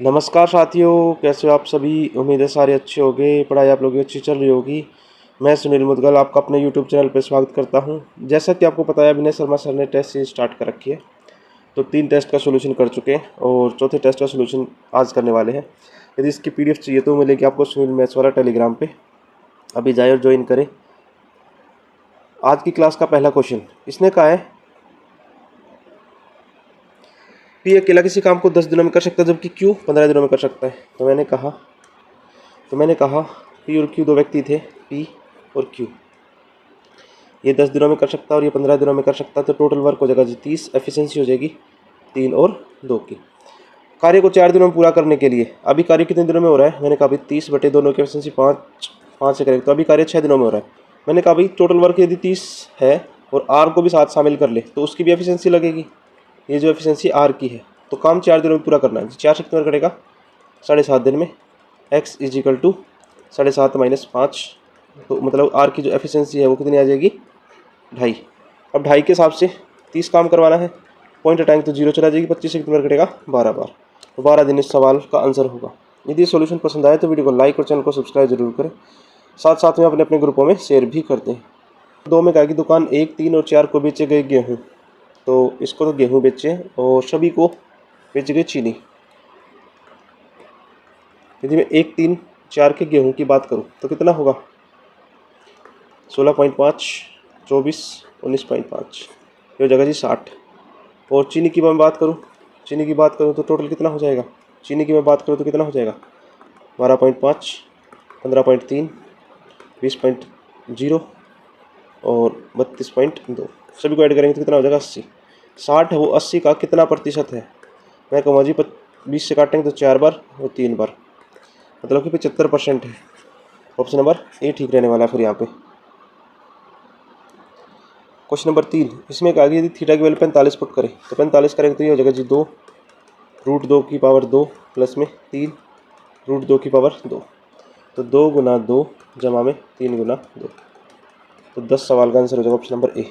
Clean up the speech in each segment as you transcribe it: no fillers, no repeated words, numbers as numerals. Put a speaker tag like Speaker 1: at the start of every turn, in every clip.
Speaker 1: नमस्कार साथियों, कैसे हो आप सभी। उम्मीद है सारे अच्छे होंगे, पढ़ाई आप लोगों की अच्छी चल रही होगी। मैं सुनील मुदगल आपका अपने यूट्यूब चैनल पर स्वागत करता हूं। जैसा कि आपको पता है, विनय शर्मा सर ने टेस्ट सीरीज स्टार्ट कर रखी है, तो 3 टेस्ट का सोल्यूशन कर चुके हैं और चौथे टेस्ट का सोल्यूशन आज करने वाले हैं। यदि इसकी पीडीएफ चाहिए तो मिलेगी आपको सुनील मैथ्स वाला टेलीग्राम पे। अभी जाए और ज्वाइन करें। आज की क्लास का पहला क्वेश्चन इसने कहा है, पी अकेला किसी काम को 10 दिनों में कर सकता है जबकि क्यू 15 दिनों में कर सकता है। तो मैंने कहा पी और क्यू दो व्यक्ति थे, पी और क्यू। ये 10 दिनों में कर सकता है और ये 15 दिनों में कर सकता है। तो टोटल वर्क हो जाएगा जी 30, एफिशिएंसी हो जाएगी 3 और 2 की। कार्य को 4 दिनों में पूरा करने के लिए अभी कार्य कितने दिनों में हो रहा है। मैंने कहा भाई 30 बटे दोनों की एफिशिएंसी 5 से करेंगे तो अभी कार्य 6 दिनों में हो रहा है। मैंने कहा भाई टोटल वर्क यदि 30 है और आर को भी साथ शामिल कर ले तो उसकी भी एफिशिएंसी लगेगी। ये जो एफिशिएंसी आर की है, तो काम 4 दिनों में पूरा करना है। 4 से कितना करेगा, 7.5 दिन में। X is equal to 7.5 minus 5, तो मतलब आर की जो एफिशिएंसी है वो कितनी आ जाएगी, 2.5। अब 2.5 के हिसाब से 30 काम करवाना है। पॉइंट टाइम तो 0 चला जाएगी। 25 से कितना कटेगा, 12 बार। तो 12 दिन इस सवाल का आंसर होगा। यदि सॉल्यूशन पसंद आए तो वीडियो को लाइक और चैनल को सब्सक्राइब जरूर करें। साथ साथ में अपने अपने ग्रुपों में शेयर भी करते हैं। 2 में कहा कि दुकान 1, 3 और 4 को बेचे गए गेहूँ, तो इसको तो गेहूँ बेचे और सभी को बेची गई चीनी। यदि मैं 1, 3, 4 के गेहूँ की बात करूँ तो कितना होगा, 16.5, 24, 19.5, ये हो जाएगा जी 60। और चीनी की मैं बात करूँ तो टोटल कितना हो जाएगा, चीनी की मैं बात करूँ तो कितना हो जाएगा, 12.5, 15.3, 20.0 और 32.2। सभी को ऐड करेंगे तो कितना हो जाएगा, 80। 60 है वो 80 का कितना प्रतिशत है। मैं कहूँगा जी 20 से काटेंगे तो 4 बार और 3 बार, मतलब कि 75% है। ऑप्शन नंबर ए ठीक रहने वाला है फिर यहाँ पे। क्वेश्चन नंबर 3, इसमें कहा कि यदि थीटा की वैल्यू 45 पुट करें तो 45 करेंगे तो ये हो जाएगा जी 2 √2 की पावर 2 प्लस में 3 √2 की पावर 2। तो 2 गुना 2 जमा में 3 गुना 2। तो 10 सवाल का आंसर हो जाएगा option number A.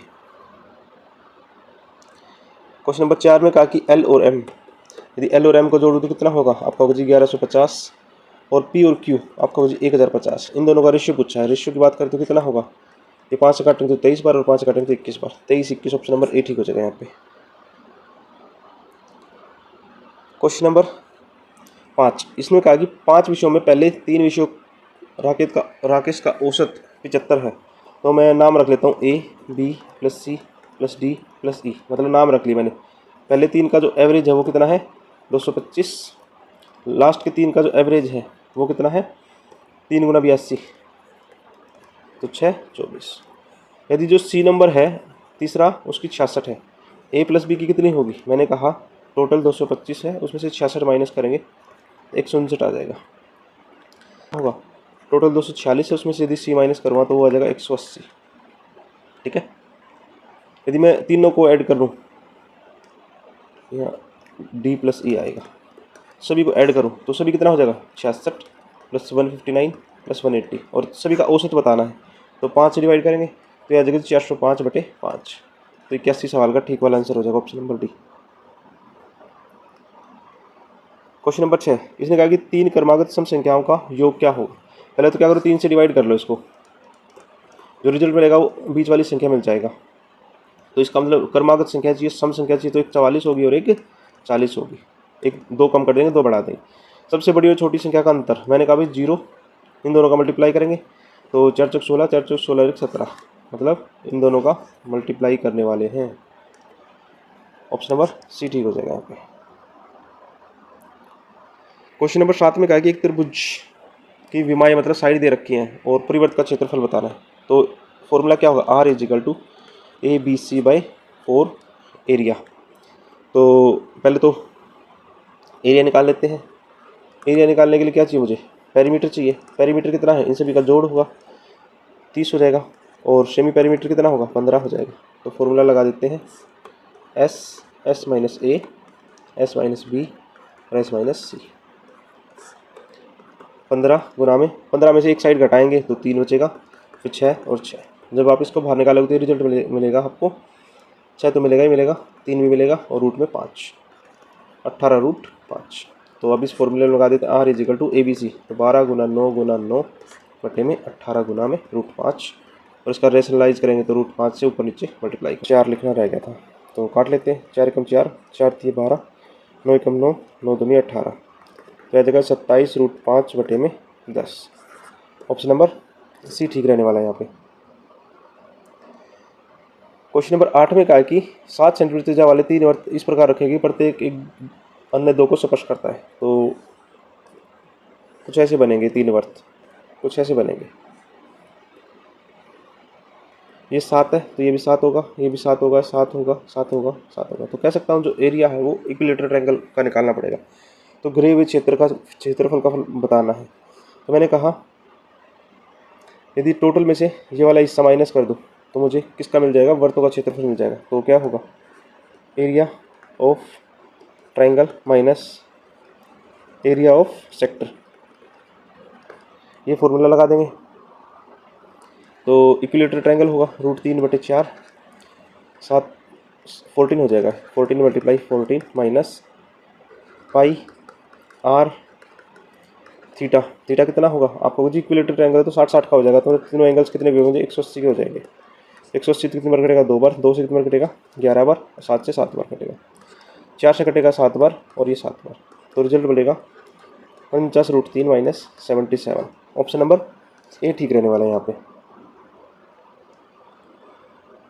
Speaker 1: Question number 4 में कहा कि एल और एम, यदि एल और एम को जोड़ो तो कितना होगा, आपका होगा जी 1150 और पी और क्यू आपका होगा जी 1050। इन दोनों का रेशियो पूछा है। रेशियो की बात करें तो कितना होगा, ये 5 से काटेंगे तो 23 बार और 5 से काटेंगे तो 21 बार। 23, 21 ऑप्शन नंबर ए ठीक हो जाएगा यहाँ पे। क्वेश्चन नंबर 5, इसमें कहा कि 5 विषयों में पहले 3 विषयों राकेश का औसत 75 है। तो मैं नाम रख लेता हूँ A, B plus C plus D plus E, मतलब नाम रख ली मैंने। पहले 3 का जो एवरेज है वो कितना है, 225। लास्ट के 3 का जो एवरेज है वो कितना है, 3 गुना 82, तो 6, 24। यदि जो सी नंबर है तीसरा उसकी 66 है, ए प्लस बी की कितनी होगी, मैंने कहा टोटल 225 है, उसमें से 66 माइनस करेंगे 159 आ जाएगा, होगा टोटल 246 है, उसमें से यदि सी माइनस करवा तो वो आ जाएगा 180। ठीक है। यदि मैं तीनों को ऐड कर लूँ, यहाँ डी प्लस ई आएगा, सभी को ऐड करूँ तो सभी कितना हो जाएगा, 66 प्लस 159 प्लस 180, और सभी का औसत बताना है। तो 5 से डिवाइड करेंगे तो यह आ जाएगा 405 बटे 5। तो 81 सवाल का ठीक वाला आंसर हो जाएगा option number D. Question number 6, इसने कहा कि 3 क्रमागत सम संख्याओं का योग क्या होगा। पहले तो क्या करो, 3 से डिवाइड कर लो इसको, जो रिजल्ट मिलेगा वो बीच वाली संख्या मिल जाएगा। तो इसका मतलब क्रमागत संख्या चाहिए, सम संख्या चाहिए, तो एक 44 होगी और एक 40 होगी। एक 2 कम कर देंगे, 2 बढ़ा देंगे। सबसे बड़ी और छोटी संख्या का अंतर, मैंने कहा भाई 0, इन दोनों का मल्टीप्लाई करेंगे तो 4 चौक 16, 4 चौक 16, 17, मतलब इन दोनों का मल्टीप्लाई करने वाले हैं। ऑप्शन नंबर सी ठीक हो जाएगा यहाँ पे। क्वेश्चन नंबर 7 में कहा कि एक त्रिभुज की विमाएँ मतलब साइड दे रखी हैं और परिवर्त का क्षेत्रफल बताना है। तो फॉर्मूला क्या होगा, R is equal to A B C by 4 area. तो पहले तो एरिया निकाल लेते हैं। एरिया निकालने के लिए क्या चाहिए मुझे, पेरीमीटर चाहिए। पेरीमीटर कितना है, इन सभी का जोड़ होगा 30 हो जाएगा, और सेमी पेरीमीटर कितना होगा, 15 हो जाएगा। तो फॉर्मूला लगा देते हैं, एस माइनस ए, एस माइनस बी और एस माइनस सी। 15 में से एक साइड घटाएंगे तो 3 बचेगा, फिर 6 और 6। जब आप इसको बाहर निकालोगे तो रिजल्ट मिलेगा आपको 6 तो मिलेगा ही मिलेगा, 3 भी मिलेगा और रूट में 5, 18 √5। तो अब इस फॉर्मूले में लगा देते हैं R इजिकल टू ABC। तो 12 गुना 9 गुना 9 बटे में 18 गुना में √5, और इसका रेशनलाइज करेंगे तो √5 से ऊपर नीचे मल्टीप्लाई 4 लिखना रह गया था, तो काट लेते हैं। 4 एकम 4, 4 3 12, 9 एकम 9, 9 दूनी 18, तो यह जगह 27 √5 बटे में 10। ऑप्शन नंबर सी ठीक रहने वाला है यहाँ पे। क्वेश्चन नंबर 8 में कहा है कि 7 सेंटीमीटर त्रिज्या वाले 3 वर्त इस प्रकार रखेंगे प्रत्येक एक अन्य 2 को स्पर्श करता है। तो कुछ ऐसे बनेंगे 3 वर्त, कुछ ऐसे बनेंगे। ये 7 है तो ये भी 7 होगा, ये भी 7 होगा, 7 होगा, 7 होगा, 7 होगा। तो कह सकता हूँ जो एरिया है वो इक्विलेटरल ट्रायंगल का निकालना पड़ेगा। तो घिरे हुए क्षेत्रफल का बताना है। तो मैंने कहा यदि टोटल में से ये वाला हिस्सा माइनस कर दूँ तो मुझे किसका मिल जाएगा, वर्तों का क्षेत्रफल मिल जाएगा। तो क्या होगा, area of triangle minus area of sector, ये फॉर्मूला लगा देंगे। तो इक्विलेटरल ट्रायंगल होगा √3 बटे 4, 7 14 हो जाएगा, 14 multiply 14 minus pi R theta. Theta कितना होगा आपको जी, इक्विलेटरल ट्रायंगल है तो 60-60 का हो जाएगा। तो तीनों एंगल्स कितने भी होंगे, 180 के हो जाएंगे। 180 कितनी बार कटेगा, 2 बार, 2 से कितनी बार कटेगा 11 बार, 7 से 7 बार कटेगा, 4 से कटेगा 7 बार और ये 7 बार। तो रिजल्ट बनेगा 49 √3 माइनस 77। ऑप्शन नंबर ए ठीक रहने वाला है यहाँ पे।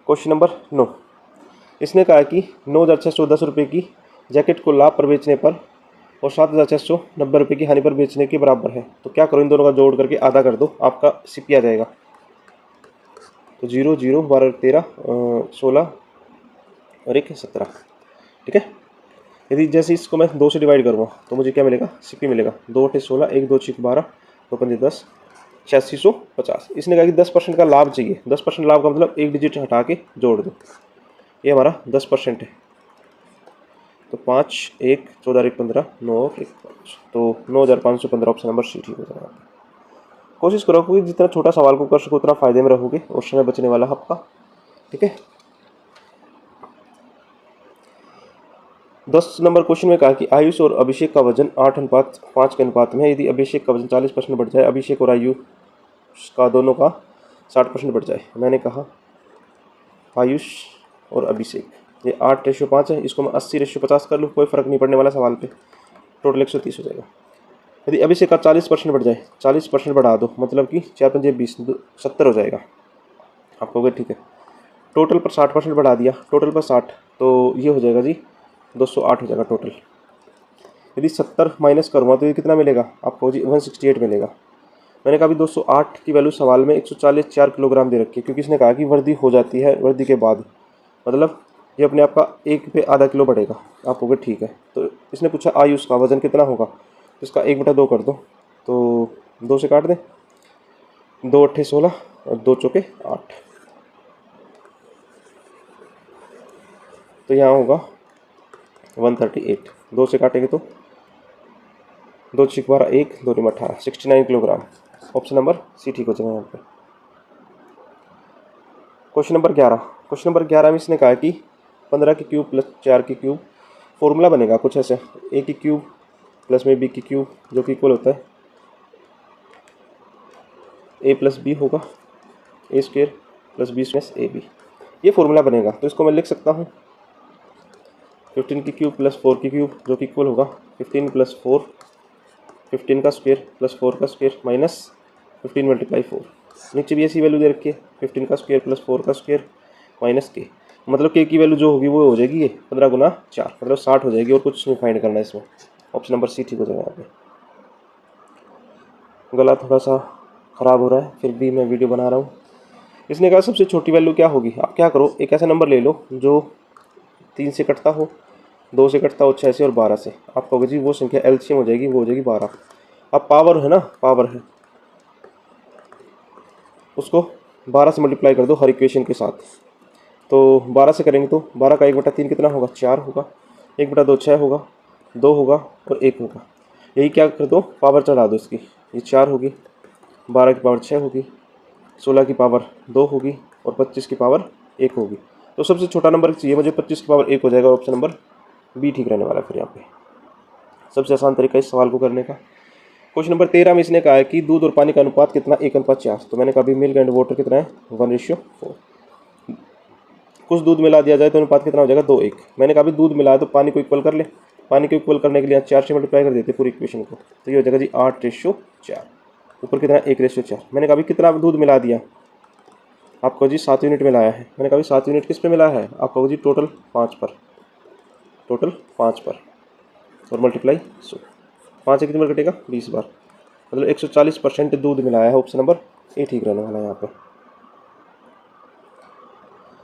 Speaker 1: क्वेश्चन नंबर 9, इसने कहा कि 9,610 रुपये की जैकेट को लाभ पर बेचने पर और 7,690 रुपये की हानि पर बेचने के बराबर है। तो क्या करो, इन दोनों का जोड़ करके आधा कर दो, आपका सीपी आ जाएगा। तो 0 0 12 13 16 और 1 17, ठीक है। यदि जैसे इसको मैं 2 से डिवाइड करूँगा तो मुझे क्या मिलेगा, सीपी मिलेगा। 2 8 16, 1 2 6 12, 2 5 10, 8650। इसने कहा कि 10% का लाभ चाहिए। 10% लाभ का मतलब एक डिजिट हटा के जोड़ दो, ये हमारा 10% है। तो 5 1 14 1 15, 9 और 1 5, तो 9515 ऑप्शन नंबर सी ठीक हो जाएगा। कोशिश करो कि जितना छोटा सवाल को कर सको उतना फायदे में रहोगे और समय बचने वाला है आपका, ठीक है। 10 नंबर क्वेश्चन में कहा कि आयुष और अभिषेक का वजन 8:5 के अनुपात में है। यदि अभिषेक का वजन 40% बढ़ जाए, अभिषेक और आयुष का दोनों का 60% बढ़ जाए। मैंने कहा आयुष और अभिषेक, ये 8:5 है, इसको मैं 80:50 कर लूँ, कोई फ़र्क नहीं पड़ने वाला सवाल पे। टोटल 130 हो जाएगा। यदि अभिषेक का 40% बढ़ जाए, 40% बढ़ा दो, मतलब कि 4 5 20 70 हो जाएगा। आप कहोगे ठीक है, टोटल पर 60% बढ़ा दिया, टोटल पर 60, तो ये हो जाएगा जी 208 हो जाएगा टोटल। यदि 70 माइनस करूँगा तो ये कितना मिलेगा आपको जी, 168 मिलेगा। मैंने कहा अभी 208 की वैल्यू सवाल में 144 किलोग्राम दे रखी है, क्योंकि इसने कहा कि वृद्धि हो जाती है वृद्धि के बाद, मतलब ये अपने आप का 1 पे आधा किलो बढ़ेगा। आप कहोगे ठीक है। तो इसने पूछा आयुष का वजन कितना होगा, तो इसका 1/2 कर दो, तो 2 से काट दें, 2 8 16 और 2 चौके 8, तो यहाँ होगा 138। 2 से काटेंगे तो 2 6 12 1 2 9 18, 69 किलोग्राम। ऑप्शन नंबर सी ठीक हो जाएगा यहाँ पे। क्वेश्चन नंबर 11, क्वेश्चन नंबर 11 में इसने कहा कि 15 की क्यूब प्लस 4 की क्यूब फॉर्मूला बनेगा कुछ ऐसे, ए की क्यूब प्लस में बी की क्यूब जो कि इक्वल होता है ए प्लस बी होगा, A square plus B square A B, ये फॉर्मूला बनेगा। तो इसको मैं लिख सकता हूँ 15 की क्यूब प्लस 4 की क्यूब जो कि इक्वल होगा 15 प्लस 4, 15 का स्क्वायर प्लस 4 का स्क्वायर माइनस 15 मल्टीप्लाई 4। नीचे भी ऐसी वैल्यू दे रखी है, 15 का स्क्वायर प्लस 4 का स्क्वायर माइनस के, मतलब के की वैल्यू जो होगी वो हो जाएगी ये 15 गुना 4, मतलब 60 हो जाएगी, और कुछ नहीं फाइंड करना है इसमें। ऑप्शन नंबर सी ठीक हो जाएगा यहाँ पे। गला थोड़ा सा ख़राब हो रहा है, फिर भी मैं वीडियो बना रहा हूँ। इसने कहा सबसे छोटी वैल्यू क्या होगी। आप क्या करो, एक ऐसा नंबर ले लो जो 3 से कटता हो, 2 से कटता हो, 6 से और 12 से। आप कहोगे जी वो संख्या एलसीएम हो जाएगी, वो हो जाएगी 12। अब पावर है ना, पावर है, उसको 12 से मल्टीप्लाई कर दो हर इक्वेशन के साथ। तो 12 से करेंगे तो 12 का 1/3 कितना होगा, 4 होगा, 1/2 6 होगा, 2 होगा और 1 होगा। यही क्या कर दो, पावर चढ़ा दो इसकी, ये 4 होगी, 12 की पावर 6 होगी, 16 की पावर 2 होगी और 25 की पावर 1 होगी। तो सबसे छोटा नंबर चाहिए मुझे, 25 की पावर 1 हो जाएगा। ऑप्शन नंबर बी ठीक रहने वाला है फिर यहाँ पे। सबसे आसान तरीका इस सवाल को करने का। क्वेश्चन नंबर 13 में इसने कहा है कि दूध और पानी का अनुपात कितना 1:4। तो मैंने कहा अभी मिल्क एंड वाटर कितना है 1:4। कुछ दूध मिला दिया जाए तो अनुपात कितना हो जाएगा 2:1। मैंने कहा अभी दूध मिला है तो पानी को इक्वल कर ले। पानी को इक्वल करने के लिए 4 से मल्टीप्लाई कर देते पूरी इक्वेशन को, तो ये हो जाएगा जी 8:4। ऊपर कितना 1:4। मैंने कहा अभी कितना दूध मिला दिया, आपको जी 7 यूनिट मिलाया है। मैंने कहा अभी 7 यूनिट किस पे मिला है, आपको जी टोटल 5 पर, टोटल 5 पर, और मल्टीप्लाई 100। 5 से कितनी बार कटेगा 20 बार, मतलब 140% दूध मिलाया है। ऑप्शन नंबर ए ठीक रहने वाला है यहाँ पे।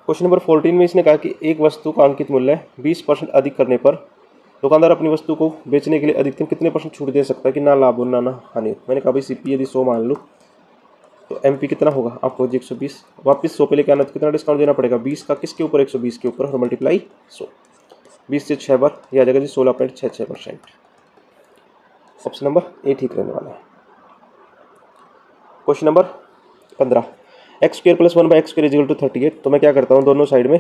Speaker 1: क्वेश्चन नंबर 14 में इसने कहा कि एक वस्तु का अंकित मूल्य 20% अधिक करने पर दुकानदार अपनी वस्तु को बेचने के लिए अधिकतम कितने % छूट दे सकता है कि ना लाभ हो ना हानि हो। मैंने कहा भाई सीपी यदि 100 मान लो तो एमपी कितना होगा, आपको जी 120। वापस 100 पे लेके आना तो कितना डिस्काउंट देना पड़ेगा, 20 का किसके ऊपर 120 के ऊपर, और मल्टीप्लाई 100। 20 से 6 बार, यह आ जाएगा जी 16.66%। ऑप्शन नंबर ए ठीक रहने वाला है। Question number 15, x² + 1/x² = 38। तो मैं क्या करता हूँ, दोनों साइड में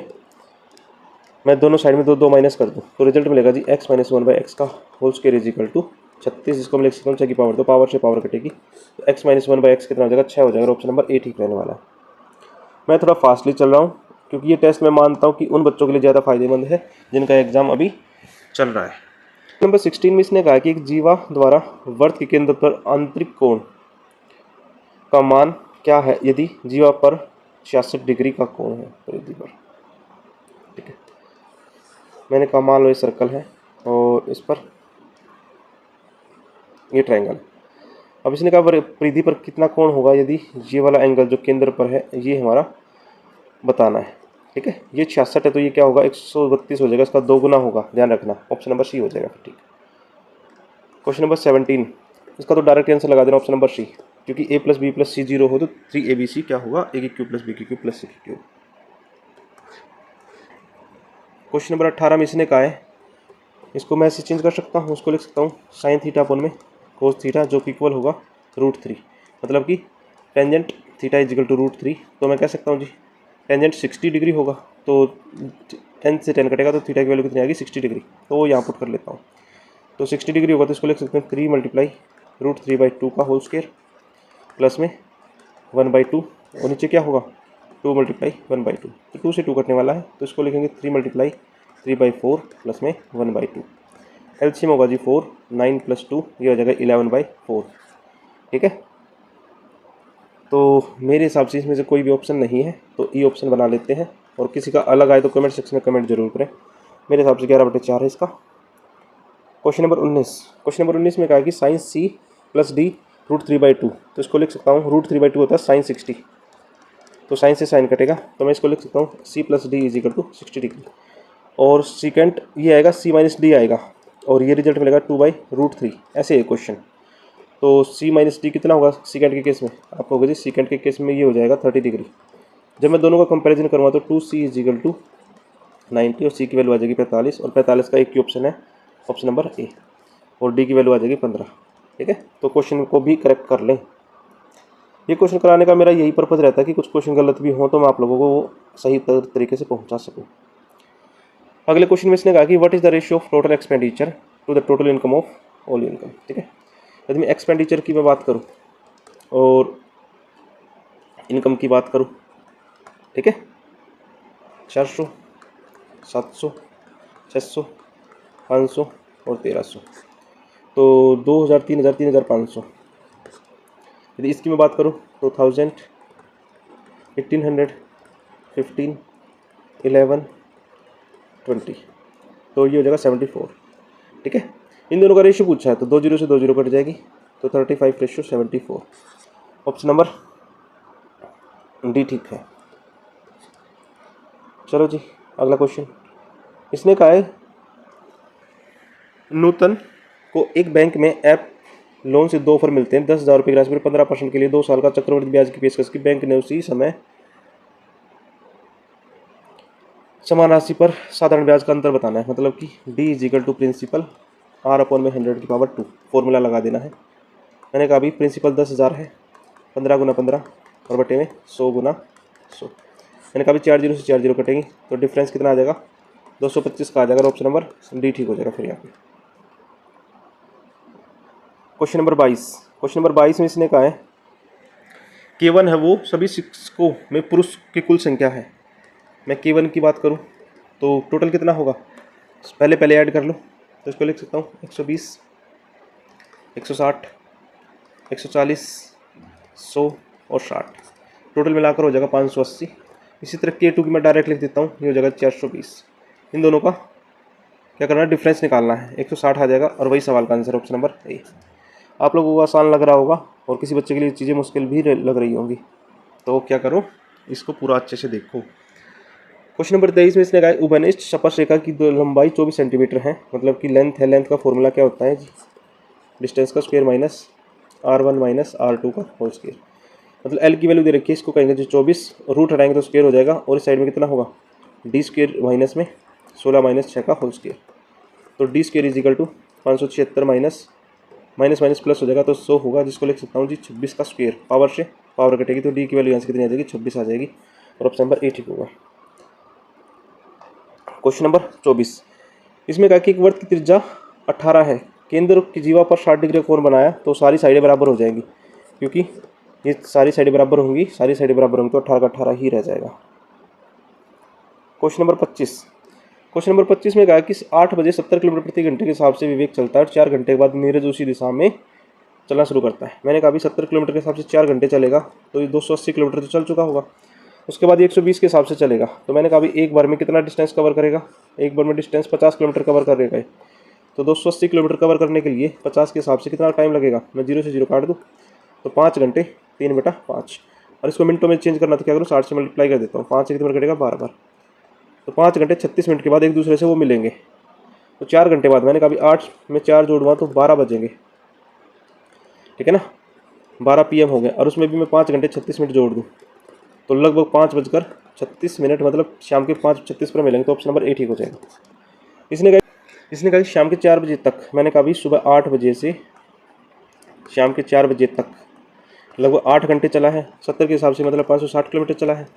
Speaker 1: दो माइनस कर दूँ तो रिजल्ट मिलेगा जी x - 1/x का होल स्क्वायर = 36। इसको हम लिख सकते हैं 6 की पावर, तो पावर से पावर कटेगी तो x - 1/x कितना हो जाएगा 6 हो जाएगा। ऑप्शन नंबर ए ठीक रहने वाला है। मैं थोड़ा फास्टली चल रहा हूँ क्योंकि ये टेस्ट मैं मानता हूँ कि उन बच्चों के लिए ज़्यादा फायदेमंद है जिनका एग्जाम अभी चल रहा है। नंबर 16 में इसने कहा कि एक जीवा द्वारा वृत्त के केंद्र पर आंतरिक कोण का मान क्या है यदि जीवा पर 66 डिग्री का कोण है परिधि पर। ठीक है, मैंने कहा मान लो ये सर्कल है और इस पर ये ट्रायंगल। अब इसने कहा परिधि पर कितना कोण होगा यदि ये वाला एंगल जो केंद्र पर है ये हमारा बताना है। ठीक है, ये 66 है तो ये क्या होगा 132 हो जाएगा, इसका 2 गुना होगा, ध्यान रखना। ऑप्शन नंबर सी हो जाएगा। ठीक, क्वेश्चन नंबर 17, इसका तो डायरेक्ट आंसर लगा देना ऑप्शन नंबर सी, क्योंकि a + b + c 0 हो तो 3abc क्या होगा a³ + b³ + c³। Question number 18 में इसने कहा है, इसको मैं ऐसे चेंज कर सकता हूँ, उसको लिख सकता हूँ sin थीटा अपन में cos थीटा जो कि इक्वल होगा √3, मतलब कि टेंजेंट थीटा = √3। तो मैं कह सकता हूँ जी टेंजेंट 60 डिग्री होगा तो 10 से 10 कटेगा तो थीटा की वैल्यू कितनी आएगी 60 डिग्री। तो वो यहाँ पुट कर लेता हूँ, तो 60 डिग्री होगा तो इसको लिख सकते हैं 3 × √3/2 का होल स्क्वायर प्लस में 1/2, और नीचे क्या होगा 2 × 1/2। तो 2 से 2 कटने वाला है तो इसको लिखेंगे 3 × 3/4 प्लस में 1/2। एलसीएम होगा जी 4, 9 + 2 ये हो जाएगा 11/4। ठीक है, तो मेरे हिसाब से इसमें से कोई भी ऑप्शन नहीं है तो ई ऑप्शन बना लेते हैं, और किसी का अलग आए तो कमेंट सेक्शन में कमेंट जरूर करें। मेरे हिसाब से 11/4 है इसका। क्वेश्चन नंबर 19 में कहा कि sin c + d √3/2। तो इसको लिख सकता हूँ √3/2 होता है sin 60, तो साइन से साइन कटेगा तो मैं इसको लिख सकता हूँ c + d = 60 डिग्री, और सीकेंट ये आएगा c - d आएगा, और ये रिजल्ट मिलेगा 2/√3। ऐसे है क्वेश्चन। तो c - d कितना होगा सीकेंट के केस में, आपको होगा जी सीकेंट के केस में ये हो जाएगा 30 डिग्री। जब मैं दोनों का कंपैरिजन करूँगा तो 2c = 90, और c की वैल्यू आ जाएगी 45, और 45 का एक ही ऑप्शन है ऑप्शन नंबर ए, और डी की वैल्यू आ जाएगी 15। ठीक है, तो क्वेश्चन को भी करेक्ट कर लें। ये क्वेश्चन कराने का मेरा यही पर्पज़ रहता है कि कुछ क्वेश्चन गलत भी हों तो मैं आप लोगों को वो सही तरीके से पहुंचा सकूं। अगले क्वेश्चन में इसने कहा कि what is the ratio of total expenditure to the total income of all income. ठीक है, यदि मैं एक्सपेंडिचर की मैं बात करूँ और इनकम की बात करूँ, ठीक है, 400, 700, 600, 500 और 1300, तो 2000, 3000, 3500। यदि इसकी मैं बात करूँ तो 1000, 1800, 15, 11, 20, तो ये हो जाएगा 74। ठीक है, इन दोनों का रेशियो पूछा है तो 2 0 से 2 0 कट जाएगी, तो 35:74। ऑप्शन नंबर डी ठीक है। चलो जी अगला क्वेश्चन, इसने कहा है नूतन को एक बैंक में ऐप लोन से 2 ऑफर मिलते हैं, 10,000 रुपये की राशि पर 15% के लिए 2 साल का चक्रवृद्धि ब्याज की पेशकश की। बैंक ने उसी समय समान राशि पर साधारण ब्याज का अंतर बताना है, मतलब कि D = प्रिंसिपल R/100⁻²। फॉर्मूला लगा देना है। मैंने कहा अभी प्रिंसिपल 10,000 है, 15 × 15 और बटे में 100 × 100। मैंने कहा अभी 4 0 से 4 0 कटेंगी तो डिफरेंस कितना आ जाएगा 225 का आ जाएगा। ऑप्शन नंबर डी ठीक हो जाएगा फिर यहाँ पे। Question number 22। क्वेश्चन नंबर 22 में इसने कहा है K1 है वो सभी शिक्षकों में पुरुष की कुल संख्या है। मैं K1 की बात करूं तो टोटल कितना होगा, पहले पहले ऐड कर लो। तो इसको लिख सकता हूँ 120, 160, 140, 100 और 60, टोटल मिलाकर हो जाएगा 580। इसी तरह K2 की मैं डायरेक्ट लिख देता हूँ, ये हो जाएगा 420। इन दोनों का क्या करना है, डिफरेंस निकालना है। 160 आ जाएगा और वही सवाल का आंसर ऑप्शन नंबर ए। आप लोगों को आसान लग रहा होगा और किसी बच्चे के लिए चीज़ें मुश्किल भी लग रही होंगी, तो क्या करो, इसको पूरा अच्छे से देखो। क्वेश्चन नंबर 23 में इसने कहा उभयनिष्ठ स्पर्श रेखा की लंबाई 24 सेंटीमीटर है, मतलब कि लेंथ है। लेंथ का फॉर्मूला क्या होता है जी, डिस्टेंस का square minus R1 minus R2 का होल स्क्वायर। मतलब L की वैल्यू दे रखी है, इसको कहेंगे जो 24, रूट हटाएंगे तो स्क्वायर हो जाएगा, और इस साइड में कितना होगा D स्क्वायर माइनस में 16 माइनस 6 का होल स्क्वायर। तो D square is equal to 576 minus minus minus plus हो जाएगा तो 100 होगा, जिसको लिख सकता हूँ जी 26 का स्क्वायर। पावर से पावर कटेगी तो D की वैल्यू यहाँ से कितनी आ जाएगी, 26 आ जाएगी, और ऑप्शन नंबर ए ठीक होगा। क्वेश्चन नंबर 24, इसमें कहा कि एक वृत्त की त्रिज्या 18 है, केंद्र की जीवा पर 60 डिग्री कोण बनाया तो सारी साइडें बराबर हो जाएंगी, क्योंकि ये सारी साइडें बराबर होंगी, सारी साइडें बराबर होंगी तो 18 का 18 ही रह जाएगा। Question number 25। क्वेश्चन नंबर 25 में कहा कि 8 बजे 70 किलोमीटर प्रति घंटे के हिसाब से विवेक चलता है और 4 घंटे के बाद नीरज उसी दिशा में चलना शुरू करता है। मैंने कहा अभी 70 किलोमीटर के हिसाब से 4 घंटे चलेगा तो ये 280 किलोमीटर तो चल चुका होगा। उसके बाद 120 के हिसाब से चलेगा, तो मैंने कहा अभी एक बार में कितना डिस्टेंस कवर करेगा, एक बार में डिस्टेंस 50 किलोमीटर कवर करेगा। तो 280 किलोमीटर कवर करने के लिए 50 के हिसाब से कितना टाइम लगेगा, मैं 0 से 0 काट दूँ तो 5 घंटे 3/5, और इसको मिनटों में चेंज करना तो क्या करूँ, 60 से मल्टीप्लाई कर देता हूँ। 5 से कितनी बार कटेगा, 12 बार, तो 5 घंटे 36 मिनट के बाद एक दूसरे से वो मिलेंगे। तो 4 घंटे बाद मैंने कहा अभी 8 में 4 जोड़ूंगा तो 12 बजेंगे, ठीक है ना, 12 PM हो गए, और उसमें भी मैं 5 घंटे 36 मिनट जोड़ दूँ तो लगभग 5:36, मतलब शाम के 5:36 पर मिलेंगे, तो ऑप्शन नंबर ए ठीक हो जाएगा। इसने कहा कि शाम के 4 बजे तक, मैंने कहा अभी सुबह 8 बजे से शाम के 4 बजे तक लगभग 8 घंटे चला है, 70 के हिसाब से मतलब 560 किलोमीटर चला है,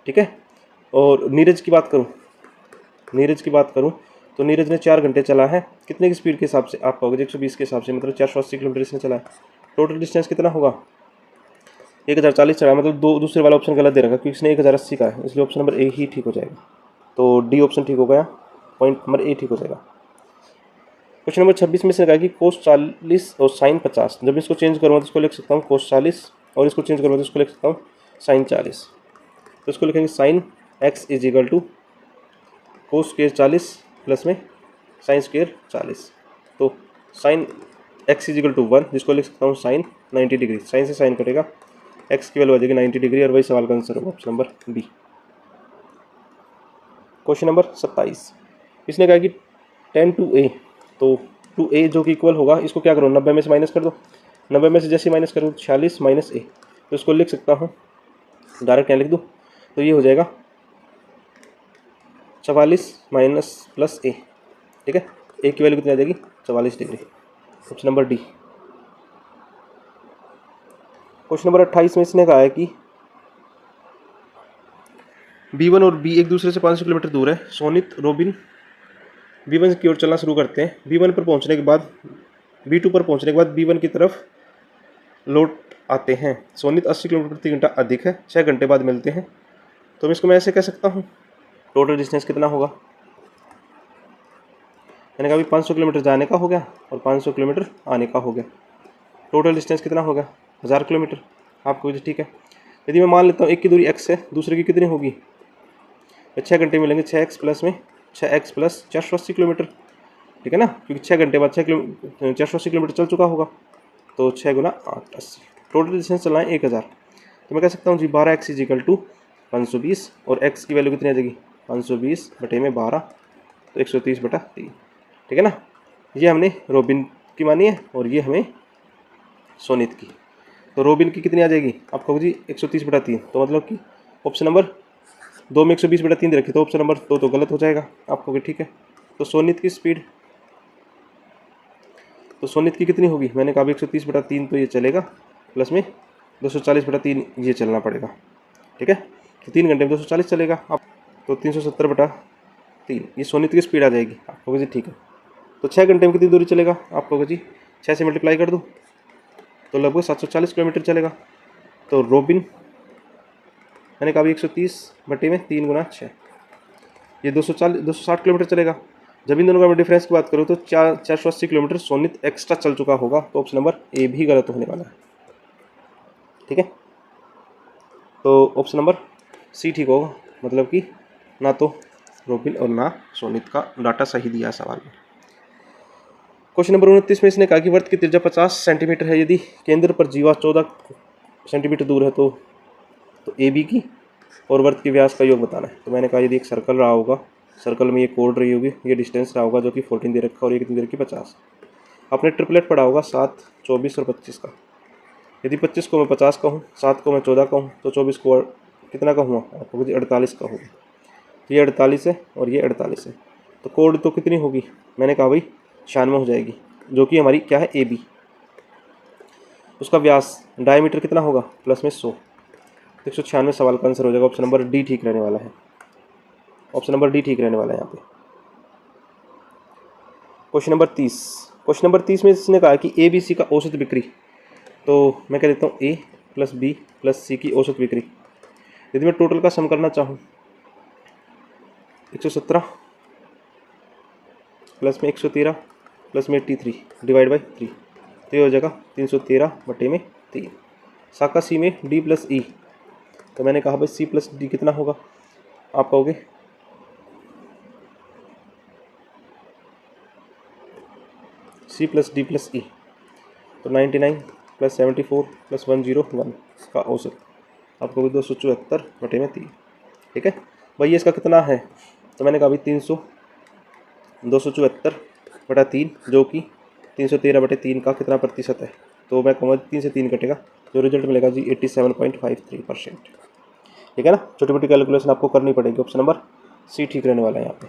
Speaker 1: ठीक है। और नीरज की बात करूँ तो नीरज ने 4 घंटे चला है, कितने की स्पीड के हिसाब से, आप कहोगे 120 के हिसाब से, मतलब 480 किलोमीटर इसने चला है। टोटल डिस्टेंस कितना होगा, 1040 चला, मतलब दूसरे वाला ऑप्शन गलत दे रखा क्योंकि इसने 1080 का है, इसलिए ऑप्शन नंबर ए ही ठीक हो जाएगा। तो डी ऑप्शन ठीक हो गया, पॉइंट नंबर ए ठीक हो जाएगा। क्वेश्चन नंबर 26 में इसने कहा कि कोस 40 और साइन 50, जब इसको चेंज करूँगा तो इसको लिख सकता हूँ कोस 40, और इसको चेंज करूँगा तो इसको लिख सकता हूँ साइन 40। तो इसको लिखेंगे sine x is equal to cos square 40 plus में साइन स्क्वायर 40, तो sine x is equal to 1, जिसको लिख सकता हूँ साइन 90 डिग्री। साइन से साइन कटेगा, x की वैल्यू आ जाएगी 90 डिग्री, और वही सवाल का आंसर होगा option number B. Question number 27, इसने कहा कि 10 to a, तो 2a जो कि इक्वल होगा, इसको क्या करो 90 में से माइनस कर दो, 90 में से जैसे माइनस करो 46 माइनस a, तो इसको लिख सकता हूँ डायरेक्ट यहाँ लिख दूँ तो ये हो जाएगा 44 माइनस प्लस a, ठीक है। a की वैल्यू कितनी आ जाएगी 44 degree, option number D. Question number 28 में इसने कहा है कि B1 और B एक दूसरे से 500 किलोमीटर दूर है। सोनित रोबिन B1 की ओर चलना शुरू करते हैं। B1 पर पहुंचने के बाद B2 पर पहुंचने के बाद B1 की तरफ लौट आते हैं। सोनित 80 किलोमीटर प्रति घंटा अधिक है, 6 घंटे बाद मिलते हैं। तो मैं इसको मैं ऐसे कह सकता हूँ, टोटल डिस्टेंस कितना होगा, मैंने कहा अभी 500 किलोमीटर जाने का हो गया और 500 किलोमीटर आने का हो गया, टोटल डिस्टेंस कितना होगा 1000 किलोमीटर। आपको ठीक है, यदि मैं मान लेता हूँ एक की दूरी x है, दूसरे की कितनी होगी, 6 घंटे मिलेंगे, 6x प्लस में 6x प्लस 480 किलोमीटर, ठीक है ना, क्योंकि 6 घंटे बाद 480 किलोमीटर चल चुका होगा, तो 6 गुना 8 80, टोटल डिस्टेंस चलना है 1000। तो मैं कह सकता हूँ जी 12x इज इक्वल टू 520, और x की वैल्यू कितनी आ जाएगी 520 बटे में 12, तो 130/3, ठीक है ना। ये हमने रोबिन की मानी है और ये हमें सोनित की। तो रोबिन की कितनी आ जाएगी, आप कहोगे जी 130/3, तो मतलब कि ऑप्शन नंबर 2 में 120/3 दे रखी, तो ऑप्शन नंबर 2 तो गलत हो जाएगा, आप कहोगे ठीक है। तो सोनित की स्पीड, तो सोनित की कितनी होगी, मैंने कहा 130/3 तो ये चलेगा, प्लस में 240/3 ये चलना पड़ेगा, ठीक है। तो 3 घंटे में 240 चलेगा, आप तो 370/3 ये सोनित की स्पीड आ जाएगी, आप कहोगे जी ठीक है। तो 6 घंटे में कितनी दूरी चलेगा, आप कहोगे जी 6 से मल्टीप्लाई कर दूँ तो लगभग 740 किलोमीटर चलेगा। तो रॉबिन मैंने कहा 130/3 गुना 6, ये 260 किलोमीटर चलेगा। जब इन दोनों का डिफरेंस की बात करूँ तो 480 किलोमीटर सोनित एक्स्ट्रा चल चुका होगा। तो ऑप्शन नंबर ए भी गलत होने वाला है। ठीक है, तो ऑप्शन नंबर सी ठीक होगा, मतलब कि ना तो रॉबिन और ना सोनित का डाटा सही दिया है सवाल में। क्वेश्चन नंबर 29 में इसने कहा कि वृत्त की त्रिज्या 50 सेंटीमीटर है, यदि केंद्र पर जीवा 14 सेंटीमीटर दूर है तो ए बी की और वृत्त के व्यास का योग बताना है। तो मैंने कहा यदि एक सर्कल रहा होगा, सर्कल में ये कोड रही होगी, ये डिस्टेंस रहा होगा जो कि 14 दे रखा और ये कितनी दे रखी 50। आपने ट्रिपलेट पढ़ा होगा 7, 24 और 25 का। यदि 25 को मैं 50 कहूँ, 7 को मैं 14 कहूँ, तो 24 को कितना कहूँगा आपको, 48 का होगा। तो ये 48 है और ये 48 है, तो कोड तो कितनी होगी, मैंने कहा भाई 96 हो जाएगी, जो कि हमारी क्या है ए बी। उसका व्यास डायमीटर कितना होगा प्लस में 100, 196 सवाल का आंसर हो जाएगा। ऑप्शन नंबर डी ठीक रहने वाला है, ऑप्शन नंबर डी ठीक रहने वाला है यहाँ पे। क्वेश्चन नंबर 30, क्वेश्चन नंबर 30 में इसने कहा कि ए बी सी का औसत बिक्री, तो मैं कह देता हूँ ए प्लस बी प्लस सी की औसत बिक्री। यदि मैं टोटल का सम करना चाहूँ 117 प्लस में 113 प्लस में 83 डिवाइड बाई 3, तो ये हो जाएगा 313/3। शाखा सी में डी प्लस ई, तो मैंने कहा भाई सी प्लस डी कितना होगा, आप कहोगे सी प्लस डी प्लस ई, तो 99 प्लस 74 प्लस 101 का औसत आप कहोगे 274/3। ठीक है भाई, ये इसका कितना है, तो मैंने कहा भाई 300 274/3 जो कि 313/3 का कितना प्रतिशत है, तो मैं कहूँगा 3 से 3 कटेगा, जो रिजल्ट मिलेगा जी 87.53%। ठीक है ना, छोटी मोटी कैलकुलेशन आपको करनी पड़ेगी। ऑप्शन नंबर सी ठीक रहने वाला है यहाँ पे।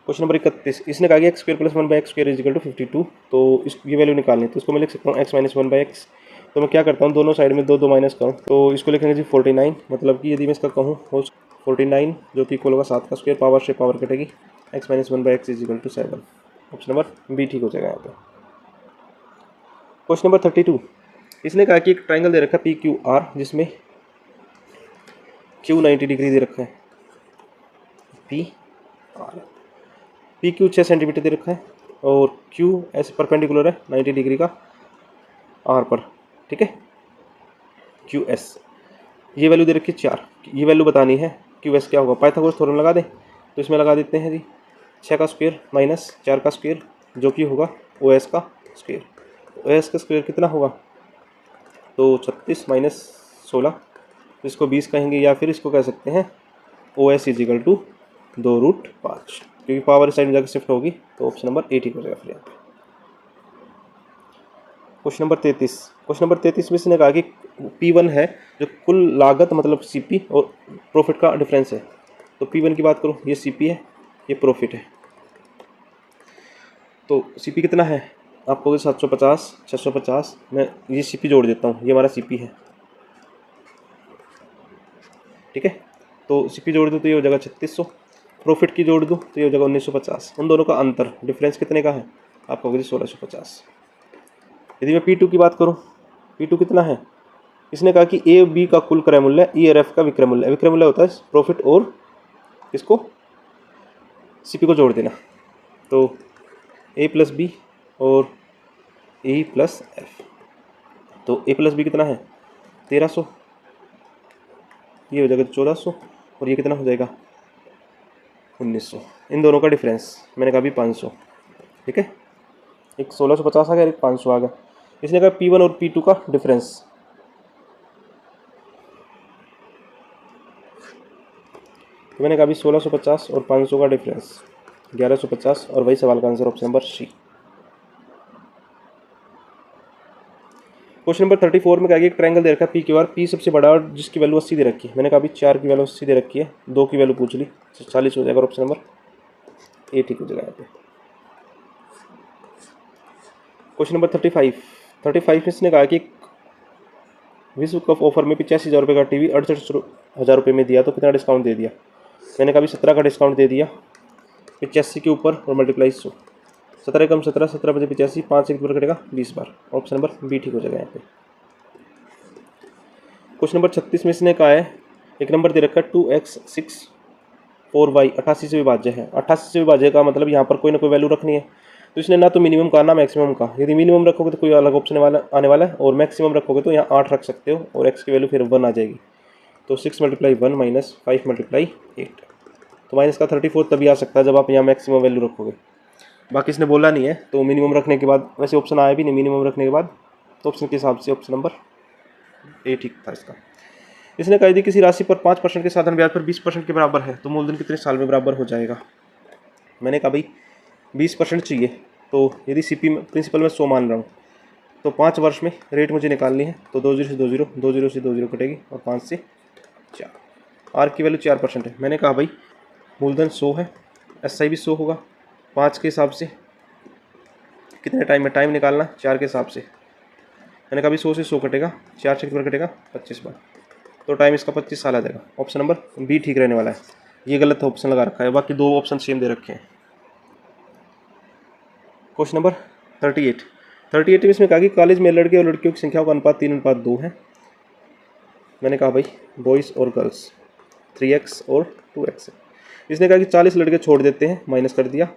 Speaker 1: क्वेश्चन नंबर 31, इसने कहा कि x² + 1/x² = 52, तो इस ये वैल्यू निकालनी है। तो इसको मैं लिख सकता हूँ x - 1/x। तो मैं क्या करता हूँ, दोनों साइड में दो माइनस करूँ, तो इसको लिखेंगे जी 49, मतलब कि यदि मैं इसका कहूँ 49 जो कि इक्वल होगा 7 का स्क्वायर, पावर से पावर कटेगी, x - 1/x = 7। Option number B ठीक हो जाएगा यहाँ पे। क्वेश्चन नंबर 32, इसने कहा कि एक ट्राइंगल दे रखा है PQR जिसमें Q 90 डिग्री दे रखा है, PQ 6 सेंटीमीटर दे रखा है और Q ऐसे परपेंडिकुलर है 90 डिग्री का R पर। ठीक है, QS ये वैल्यू दे रखी है 4, ये वैल्यू बतानी है QS क्या होगा। पाइथागोरस थ्योरम लगा दें, तो इसमें लगा देते हैं जी 6 का स्क्वायर माइनस 4 का स्क्वायर जो कि होगा OS का स्क्वायर। OS का स्क्वायर कितना होगा, तो 36 माइनस 16, इसको 20 कहेंगे, या फिर इसको कह सकते हैं OS = 2√5, क्योंकि पावर साइड में जाकर शिफ्ट होगी। तो ऑप्शन नंबर ए ठीक हो जाएगा फिर यहाँ पे। क्वेश्चन नंबर 33, क्वेश्चन नंबर 33 में इसने कहा कि P1 है जो कुल लागत मतलब CP और प्रॉफिट का डिफरेंस है। तो P1 की बात करूँ, ये CP है, ये प्रॉफिट है। तो CP कितना है, आपको 750 650, मैं ये CP जोड़ देता हूँ, ये हमारा CP है। ठीक है, तो CP जोड़ दूँ तो ये हो जाएगा 3600, प्रॉफिट की जोड़ दूँ तो ये हो जाएगा 1950। उन दोनों का अंतर डिफरेंस कितने का है, आपको होगी 1650। यदि मैं P2 की बात करूँ, P2 कितना है, इसने कहा कि ए बी का कुल क्रय मूल्य E और F का विक्रय मूल्य, विक्रय मूल्य होता है प्रॉफिट और इसको CP को जोड़ देना, तो A + B और E + F, तो A + B कितना है 1300, ये हो जाएगा 1400 और ये कितना हो जाएगा 1900। इन दोनों का डिफरेंस मैंने कहा भी 500। ठीक है, एक 1650 आ गया, एक 500 आ गया। इसने कहा P1 और P2 का डिफरेंस, तो मैंने कहा भी 1650 और 500 का डिफरेंस 1150, और वही सवाल का answer option number C. Question number 34 में कहा कि एक ट्रायंगल दे रखा है PQR, P सबसे बड़ा और जिसकी वैल्यू 80 दे रखी है। मैंने कहा भी 4 की वैल्यू 80 दे रखी है, 2 की वैल्यू पूछ ली, 40 हो जाएगा। ऑप्शन नंबर ए ठीक हो जाएगा यहाँ पे। क्वेश्चन नंबर 35 में इसने कहा कि विश्व कप ऑफर में 85,000 रुपये का टीवी 68,000 रुपये में दिया, तो कितना डिस्काउंट दे दिया। मैंने कहा भी 17 का डिस्काउंट दे दिया, 85 के ऊपर और मल्टीप्लाई 100, 17 कम 17, 17 बजे 85, 5 एक बार कटेगा 20 बार। ऑप्शन नंबर बी ठीक हो जाएगा यहाँ पे। क्वेश्चन नंबर 36 में इसने कहा है, एक नंबर दे रखा है 2x 6 4y 88 से विभाज्य है। 88 से विभाज्य का मतलब यहाँ पर कोई ना कोई वैल्यू रखनी है, तो इसने ना तो मिनिमम का ना मैक्सिमम का। यदि मिनिमम रखोगे तो कोई अलग ऑप्शन आने वाला है, और मैक्सिमम रखोगे तो यहाँ 8 रख सकते हो, और x की वैल्यू फिर 1 आ जाएगी। तो 6 × 1 माइनस 5 × 8, तो माइनस का 34 तभी आ सकता है जब आप यहाँ मैक्सिमम वैल्यू रखोगे। बाकी इसने बोला नहीं है, तो मिनिमम रखने के बाद वैसे ऑप्शन आया भी नहीं मिनिमम रखने के बाद, तो ऑप्शन के हिसाब से ऑप्शन नंबर ए ठीक था इसका। इसने कहा यदि किसी राशि पर 5% के साधारण ब्याज पर 20% के बराबर है तो मूलधन कितने साल में बराबर हो जाएगा। मैंने कहा भाई 20% चाहिए, तो यदि सीपी में प्रिंसिपल में 100 मान रहा हूँ, तो 5 वर्ष में रेट मुझे निकालनी है। तो 20 से 20, 20 से 20 कटेगी, और 5 से 4। आर की वैल्यू 4% है। मैंने कहा भाई मूलधन 100 है, एसआई भी 100 होगा। 5 के हिसाब से कितने टाइम में टाइम निकालना, 4 के हिसाब से। मैंने कहा भाई 100 से 100 कटेगा, 4 से कितना कटेगा 25 बार, तो टाइम इसका 25 साल आ जाएगा। ऑप्शन नंबर बी ठीक रहने वाला है। ये गलत ऑप्शन लगा रखा है, बाकी 2 ऑप्शन सेम दे रखे हैं। क्वेश्चन नंबर 38 में इसमें कहा कि कॉलेज में लड़के और लड़कियों की संख्या का अनुपात 3:2 है। मैंने कहा भाई बॉयज़ और गर्ल्स 3x और 2x है। इसने कहा कि 40 लड़के छोड़ देते हैं, माइनस कर दिया,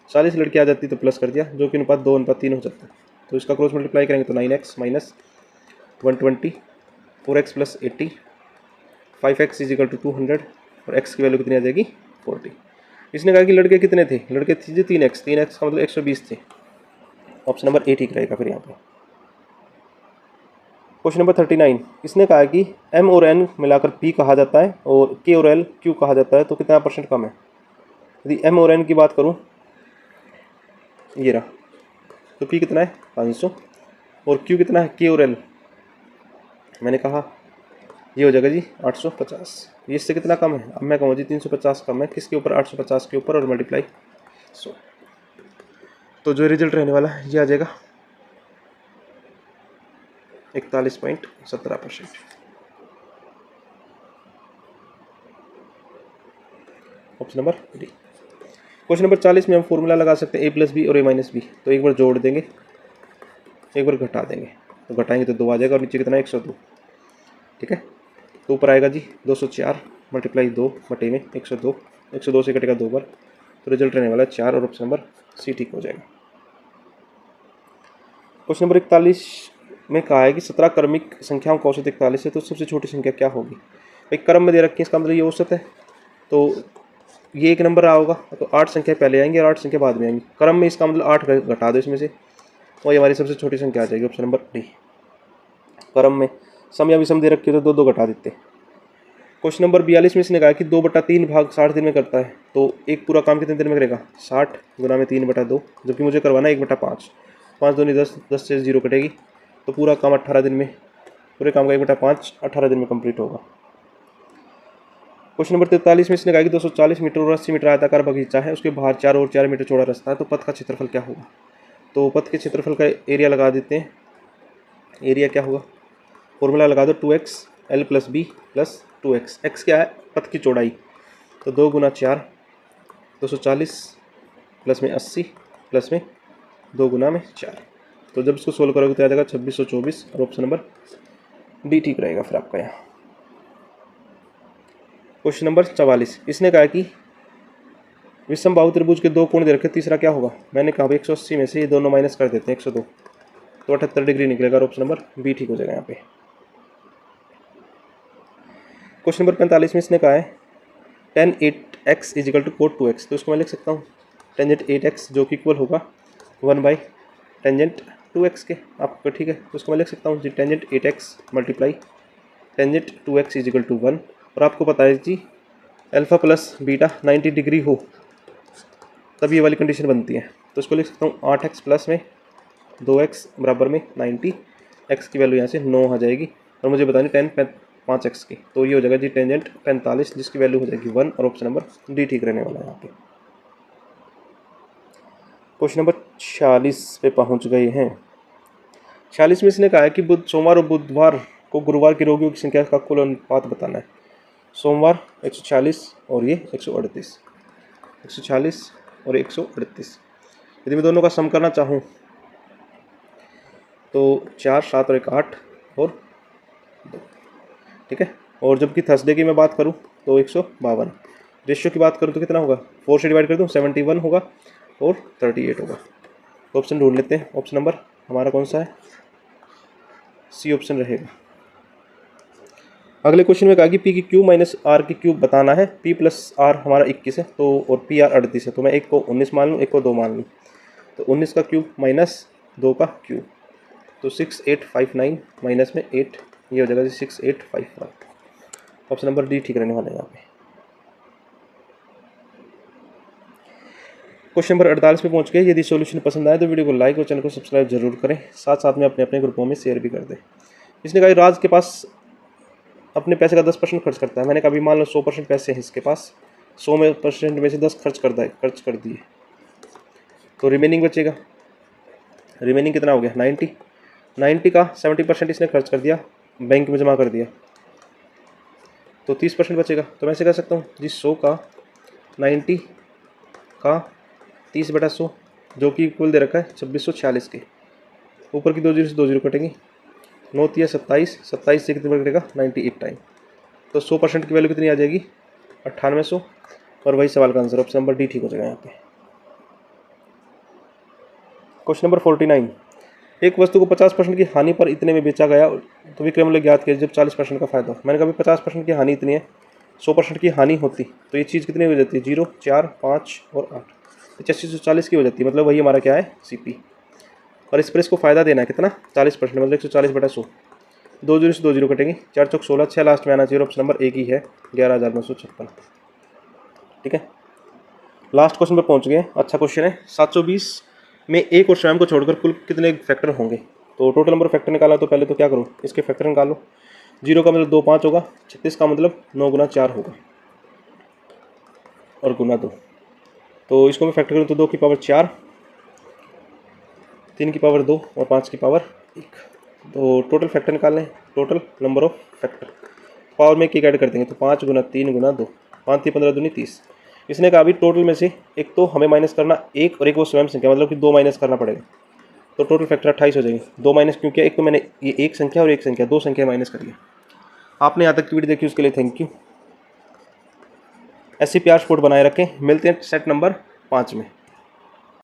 Speaker 1: 40 लड़की आ जाती तो प्लस कर दिया, जो कि अनुपात 2:3 हो जाता है। तो इसका क्रॉस मल्टीप्लाई करेंगे तो 9x minus 120, 4x plus 80, 5x = 200, और x की वैल्यू कितनी आ जाएगी 40। इसने कहा कि लड़के कितने थे, लड़के थे 3x का मतलब 120 थे। ऑप्शन नंबर ए ठीक रहेगा फिर यहाँ पे। क्वेश्चन नंबर 39, इसने कहा कि m और n मिलाकर p कहा जाता है और k और l q कहा जाता है, तो कितना % कम है। यदि m और n की बात करूँ, ये रहा, तो p कितना है 500, और q कितना है k और l, मैंने कहा ये हो जाएगा जी 850। ये इससे कितना कम है, अब मैं कहूँ जी 350 कम है, किसके ऊपर 850 के ऊपर, और मल्टीप्लाई 100। तो जो रिजल्ट रहने वाला है ये आ जाएगा 41.17%। Option number D. Question number 40 में हम फॉर्मूला लगा सकते हैं a+b और a-b। तो एक बार जोड़ देंगे, एक बार घटा देंगे, तो घटाएंगे तो 2 आ जाएगा, और नीचे कितना 102। ठीक है, तो ऊपर आएगा जी 204 × 2 बटे में 102, 102 से कटेगा 2 बार, तो रिजल्ट रहने वाला है 4, और ऑप्शन नंबर सी ठीक हो जाएगा। क्वेश्चन नंबर 41 में कहा है कि 17 क्रमिक संख्याओं का औसत 41 है, तो सबसे छोटी संख्या क्या होगी। एक क्रम में दे रखी है, इसका मतलब ये औसत है, तो ये एक नंबर रहा होगा, तो 8 संख्या पहले आएंगी और 8 संख्या बाद में आएंगी। क्रम में इसका मतलब 8 घटा दो इसमें से, और ये हमारी सबसे छोटी संख्या आ जाएगी। Option number D. क्रम में सम या विषम दे रखी है तो 2 घटा देते। क्वेश्चन नंबर 42 में इसने कहा कि 2/3 भाग 60 दिन में करता है, तो एक पूरा काम कितने दिन में करेगा 60 × 3/2, जबकि मुझे करवाना है 1/5। 5 दूनी 10, 10 से 0 कटेगी, तो पूरा काम 18 दिन में, पूरे काम का 1/5 18 दिन में कंप्लीट होगा। क्वेश्चन नंबर 43 में इसने कहा कि 240 मीटर और 80 मीटर आयताकार बगीचा है, उसके बाहर 4 और 4 मीटर चौड़ा रास्ता है, तो पथ का क्षेत्रफल क्या होगा। तो पथ के क्षेत्रफल का एरिया लगा देते हैं। एरिया क्या होगा, फॉर्मूला लगा दो 2x l + b + 2x। x क्या है, पथ की चौड़ाई, तो 2 × 4 240 प्लस में 80 प्लस में 2 × 4, तो जब इसको सोल्व करोगे तो आ जाएगा 2624, और ऑप्शन नंबर डी ठीक रहेगा फिर आपका यहाँ। क्वेश्चन नंबर 44, इसने कहा कि विषम बाहु त्रिभुज के 2 कोण दे रखे, तीसरा क्या होगा। मैंने कहा 180 में से ये दोनों माइनस कर देते हैं 102, तो 78 डिग्री निकलेगा, और ऑप्शन नंबर बी ठीक हो जाएगा यहाँ पे। क्वेश्चन नंबर 45 में इसने कहा है tan 8x = cot 2x, तो इसको मैं लिख सकता हूँ टेंजेंट 8x जो कि इक्वल होगा 1/टेंजेंट 2x के आपको। ठीक है, तो इसको मैं लिख सकता हूँ जी टेंजेंट 8x × टेंजेंट 2x = 1। और आपको पता है जी अल्फ़ा प्लस बीटा 90 डिग्री हो तब ये वाली कंडीशन बनती है, तो इसको लिख सकता हूँ 8x प्लस में 2x बराबर में 90, x की वैल्यू यहाँ से 9 आ जाएगी, और मुझे बतानी tan 5x की, तो ये हो जाएगा जी टेंजेंट 45 जिसकी वैल्यू हो जाएगी 1, और ऑप्शन नंबर डी ठीक रहने वाला है यहाँ पे। क्वेश्चन नंबर 46 पे पहुँच गए हैं। 46 में इसने कहा है कि सोमवार और बुधवार को गुरुवार के रोगियों की संख्या का कुल अनुपात बताना है। सोमवार 146 और ये 138, 146 और 138, यदि मैं दोनों का सम करना चाहूँ तो 4, 7 और 1 8 और 2, ठीक है। और जबकि थर्सडे की मैं बात करूँ तो 152। रेशियो की बात करूँ तो कितना होगा, 4 से डिवाइड कर दूँ 71 होगा और 38 होगा। तो ऑप्शन ढूंढ लेते हैं। ऑप्शन नंबर हमारा कौन सा है, सी ऑप्शन रहेगा। अगले क्वेश्चन में कहा कि पी की क्यूब माइनस आर की क्यूब बताना है। पी प्लस आर हमारा 21 है तो, और पी आर 38 है, तो मैं एक को 19 मान लूँ, एक को 2 मान लूँ। तो 19 का क्यूब माइनस 2 का क्यूब, तो 6859 माइनस में 8, ये हो जाएगा 6851। ऑप्शन नंबर डी ठीक रहने वाला है यहाँ पे। क्वेश्चन नंबर 48 पे पहुंच गए। यदि सॉल्यूशन पसंद आए तो वीडियो को लाइक और चैनल को सब्सक्राइब जरूर करें, साथ साथ में अपने अपने ग्रुपों में शेयर भी कर दें। इसने कहा राज के पास अपने पैसे का 10% खर्च करता है। मैंने कहा अभी मान लो 100% पैसे हैं इसके पास, 100% में से 10 खर्च कर दिए, तो रिमेनिंग बचेगा। रिमेनिंग कितना हो गया, 90 का 70% इसने खर्च कर दिया, बैंक में जमा कर दिया, तो 30% बचेगा। तो मैं ऐसे कर सकता हूँ जी 100 का 90 का 30/100, जो कि कुल दे रखा है 2646 के। ऊपर की 2 जीरो से 2 जीरो कटेंगी, 9 तिया 27, 27 से कितने कटेगा 98 टाइम। तो 100% की वैल्यू कितनी आ जाएगी 9800, और वही सवाल का आंसर ऑप्शन नंबर डी ठीक हो जाएगा यहाँ पे। क्वेश्चन नंबर 49, एक वस्तु को 50% की हानि पर इतने में बेचा गया तो विक्रय मूल्य ज्ञात किया जब 40% का फायदा हो। मैंने कहा 50% की हानि इतनी है, 100% की हानि होती तो ये चीज़ कितनी हो जाती है 0, 4, 5 और 8, 8540 की हो जाती है। मतलब वही हमारा क्या है CP। और इस पर इसको फ़ायदा देना है कितना 40%, मतलब 140/100। 2 जीरो से 2 जीरो कटेंगे, 4 चौक 16, 6 लास्ट में आना चाहिए। ऑप्शन नंबर एक ही है 11956, ठीक है। लास्ट क्वेश्चन पे पहुंच गए। अच्छा क्वेश्चन है। 720 में एक और स्वयं को छोड़कर कुल कितने फैक्टर होंगे। तो टोटल नंबर फैक्टर निकाला, तो पहले तो क्या करो इसके फैक्टर निकालो। 0 का मतलब 2 5 होगा, 36 का मतलब 9 गुना 4 होगा और गुना 2। तो इसको मैं फैक्टर करूँ तो 2 की पावर 4, 3 की पावर 2 और 5 की पावर 1। तो टोटल फैक्टर निकाल लें, total number of factor power में एक ऐड कर देंगे, तो 5 गुना 3 गुना 2, 5 3 15 दूनी 30। इसने कहा अभी टोटल में से एक तो हमें माइनस करना, एक और एक वो स्वयं संख्या, मतलब कि 2 माइनस करना पड़ेगा। तो टोटल फैक्टर 28 हो जाएंगे। 2 माइनस क्यों किया, एक तो मैंने ये एक संख्या और एक संख्या, 2 संख्या माइनस करिए। आपने यहाँ तक की वीडियो देखी उसके लिए थैंक यू। ऐसे प्यार सपोर्ट बनाए रखें। मिलते हैं सेट नंबर 5 में।